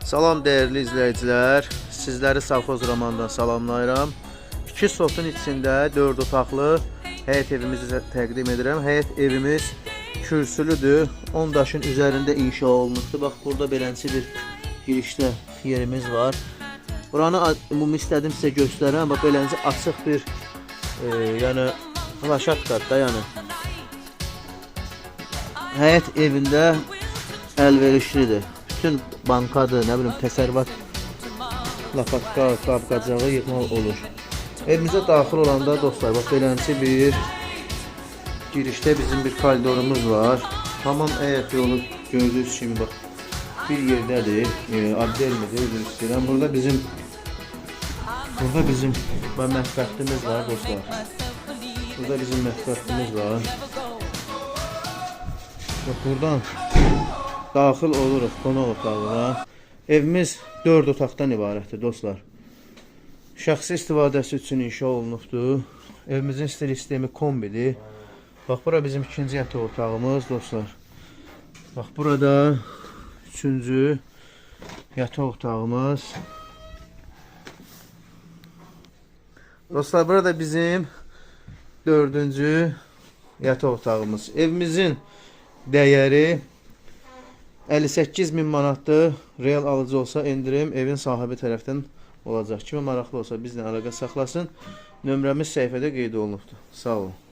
Salam dəyərli izləyicilər, sizləri Savxoz Romandan salamlayıram. 2 sotun içində 4 otaqlı həyət evimizi təqdim edirəm. Həyət evimiz kürsülüdür, 10 daşın üzərində inşa olunubdur. Bax, burada belənçi bir girişdə yerimiz var. Buranı ümumi istədim sizə göstərəm. Bax, belənçi açıq bir yəni laşatqat da yəni. Həyət evində əlverişlidir. Bütün bankadır, nə bilim, təsərrüfat, lapatka, qab-qacağı yığmaq olur. Evimizə daxil olanda dostlar, bax, belənçi bir girişdə bizim bir koridorumuz var. Tamam həyət yolu gördüyünüz kimi bax bir yerdədir. Abdelmidir, üzr istəyirəm. Burada bizim mətbəximiz var dostlar. Burada bizim mətbəximiz var. Bax, buradan daxil oluruq qonaq otağına. Evimiz 4 otaqdan ibarətdir dostlar. Şəxsi istifadəsi üçün inşa olunubdur. Evimizin stil sistemi kombidir. Bax, bura bizim ikinci yataq otağımız dostlar. Bax, burada üçüncü yataq otağımız. Dostlar, burada bizim dördüncü yataq otağımız. Evimizin dəyəri 58.000 manatdır. Real alıcı olsa endirim evin sahibi tərəfdən olacaq. Kimə maraqlı olsa bizlə əlaqə saxlasın. Nömrəmiz səhifədə qeyd olunubdur. Sağ olun.